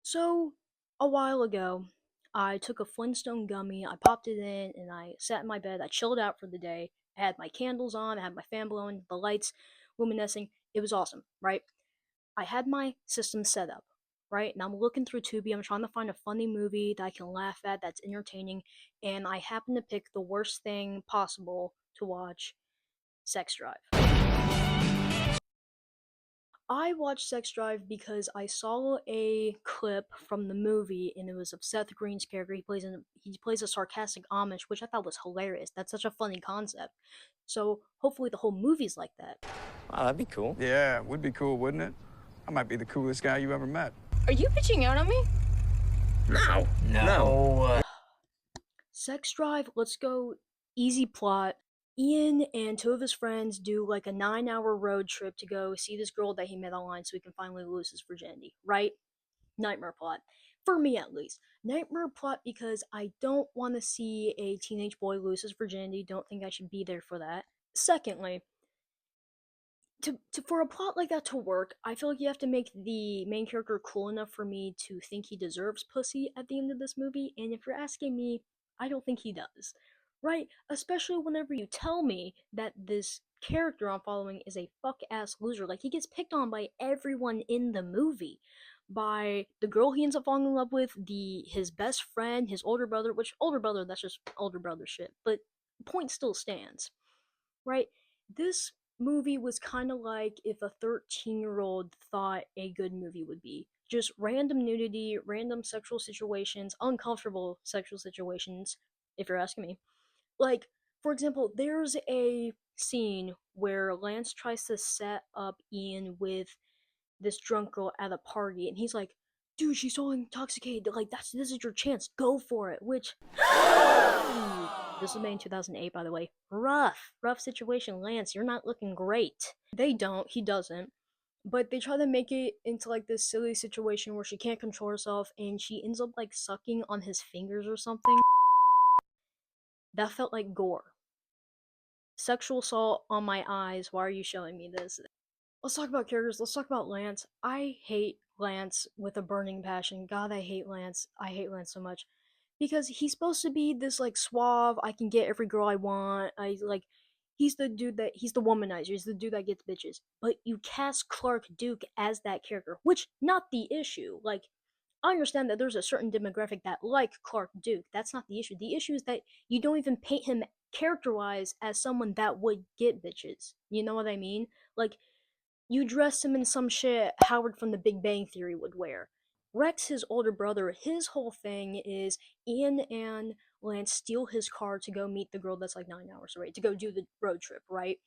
So, a while ago, I took a Flintstone gummy, I popped it in, and I sat in my bed. I chilled out for the day. I had my candles on, I had my fan blowing, the lights luminescing. It was awesome, right? I had my system set up, right? And I'm looking through Tubi. I'm trying to find a funny movie that I can laugh at, that's entertaining, and I happen to pick the worst thing possible to watch, Sex Drive. I watched Sex Drive because I saw a clip from the movie, and it was of Seth Green's character. He plays a sarcastic Amish, which I thought was hilarious. That's such a funny concept. So hopefully the whole movie's like that. Wow, that'd be cool. Yeah, would be cool, wouldn't it? I might be the coolest guy you ever met. Are you pitching out on me? No. No. Sex Drive, let's go easy plot. Ian and two of his friends do like a 9-hour road trip to go see this girl that he met online so he can finally lose his virginity, right? Nightmare plot. For me, at least. Nightmare plot because I don't want to see a teenage boy lose his virginity. Don't think I should be there for that. Secondly, for a plot like that to work, I feel like you have to make the main character cool enough for me to think he deserves pussy at the end of this movie. And if you're asking me, I don't think he does. Right? Especially whenever you tell me that this character I'm following is a fuck ass loser. Like, he gets picked on by everyone in the movie. By the girl he ends up falling in love with, his best friend, his older brother, which older brother, that's just older brother shit. But point still stands. Right? This movie was kind of like if a 13-year-old thought a good movie would be. Just random nudity, random sexual situations, uncomfortable sexual situations, if you're asking me. Like, for example, there's a scene where Lance tries to set up Ian with this drunk girl at a party, and he's like, dude, she's so intoxicated, like, this is your chance, go for it, which, this was made in 2008, by the way. Rough situation, Lance, you're not looking great. They don't, he doesn't, but they try to make it into, like, this silly situation where she can't control herself, and she ends up, like, sucking on his fingers or something. That felt like gore. Sexual assault on my eyes, why are you showing me this? Let's talk about characters. Let's talk about Lance. I hate Lance with a burning passion. God, I hate Lance. I hate Lance so much. Because he's supposed to be this, like, suave, I can get every girl I want. He's the dude he's the womanizer. He's the dude that gets bitches. But you cast Clark Duke as that character, which, not the issue. Like, I understand that there's a certain demographic that like Clark Duke. That's not the issue. The issue is that you don't even paint him character-wise as someone that would get bitches. You know what I mean? Like, you dress him in some shit Howard from the Big Bang Theory would wear. Rex, his older brother, his whole thing is Ian and Lance steal his car to go meet the girl that's like 9 hours away, to go do the road trip, right?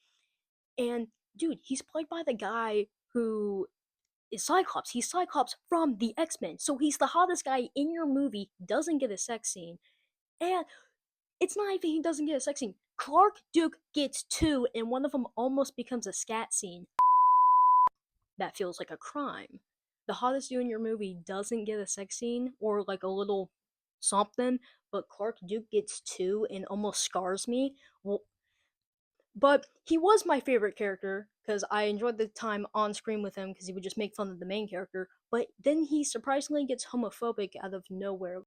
And dude, he's played by the guy who is Cyclops. He's Cyclops from the X-Men. So he's the hottest guy in your movie, doesn't get a sex scene. And it's not even he doesn't get a sex scene. Clark Duke gets two, and one of them almost becomes a scat scene. That feels like a crime. The hottest dude in your movie doesn't get a sex scene or like a little something, but Clark Duke gets two and almost scars me. Well, but he was my favorite character because I enjoyed the time on screen with him because he would just make fun of the main character. But then he surprisingly gets homophobic out of nowhere.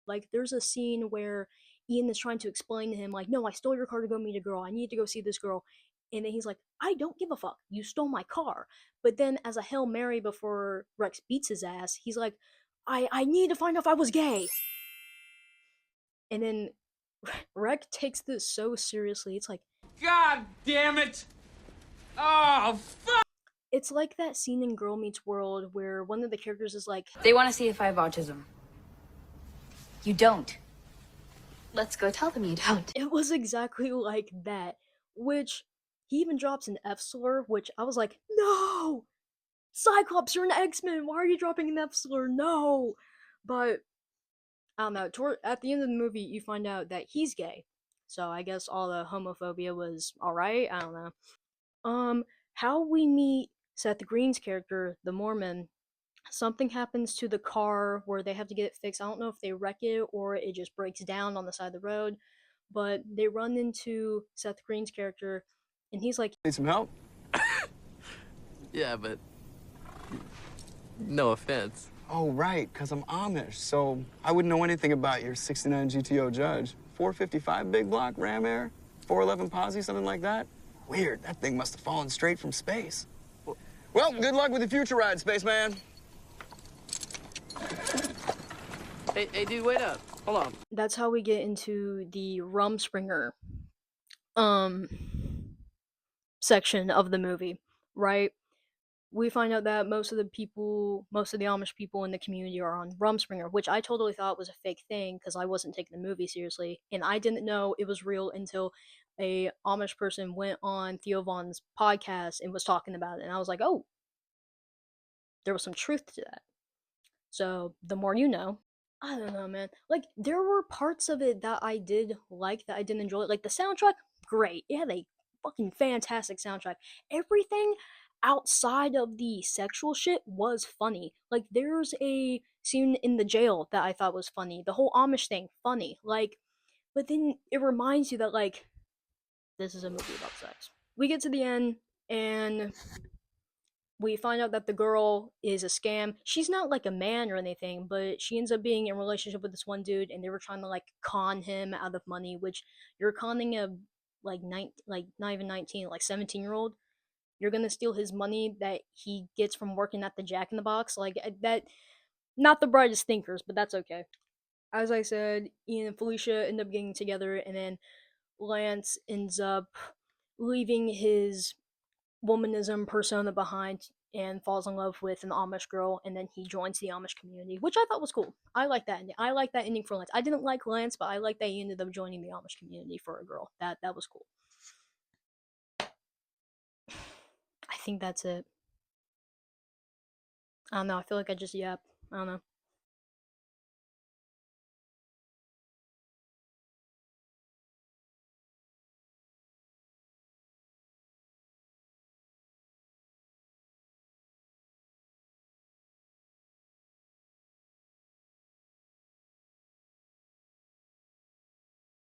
Like, there's a scene where Ian is trying to explain to him, like, no, I stole your car to go meet a girl. I need to go see this girl. And then he's like, I don't give a fuck. You stole my car. But then, as a Hail Mary before Rex beats his ass, he's like, I need to find out if I was gay. And then Rex takes this so seriously. It's like, God damn it! Oh, fuck! it's like that scene in Girl Meets World where one of the characters is like, They want to see if I have autism. You don't. Let's go tell them you don't. it was exactly like that. Which, he even drops an F slur, which I was like, no! Cyclops, you're an X-Men. Why are you dropping an F slur? No. But I don't know. At the end of the movie, you find out that he's gay. So I guess all the homophobia was all right. I don't know. How we meet Seth Green's character, the Mormon. Something happens to the car where they have to get it fixed. I don't know if they wreck it or it just breaks down on the side of the road. but they run into Seth Green's character, and he's like, Need some help? Yeah, but no offense. Oh, right, because I'm Amish, so I wouldn't know anything about your 69 GTO Judge. 455 big block, Ram Air, 411 Posi, something like that? Weird, that thing must have fallen straight from space. Well, good luck with your future ride, spaceman. Hey, dude, wait up. Hold on. that's how we get into the Rumspringer um section of the movie, right? We find out that most of the Amish people in the community are on Rumspringer, which I totally thought was a fake thing because I wasn't taking the movie seriously, and I didn't know it was real until a Amish person went on Theo Vaughn's podcast and was talking about it, and I was like, oh, there was some truth to that. So the more you know. I don't know, man. Like there were parts of it that I did like that I didn't enjoy. Like the soundtrack, great. It had a fucking fantastic soundtrack. Everything outside of the sexual shit was funny. Like there's a scene in the jail that I thought was funny. The whole Amish thing, funny. Like, but then it reminds you that like this is a movie about sex. We get to the end and we find out that the girl is a scam. She's not like a man or anything, but she ends up being in a relationship with this one dude, and they were trying to like con him out of money. Which you're conning a like not even 19, like 17-year-old. You're gonna steal his money that he gets from working at the Jack in the Box. Like that, not the brightest thinkers, but that's okay. As I said, Ian and Felicia end up getting together, and then Lance ends up leaving his womanism persona behind and falls in love with an Amish girl, and then he joins the Amish community, which I thought was cool. I like that ending. I like that ending for Lance. I didn't like Lance, but I like that he ended up joining the Amish community for a girl. That was cool. I think that's it. I don't know. I feel like I just yap. I don't know.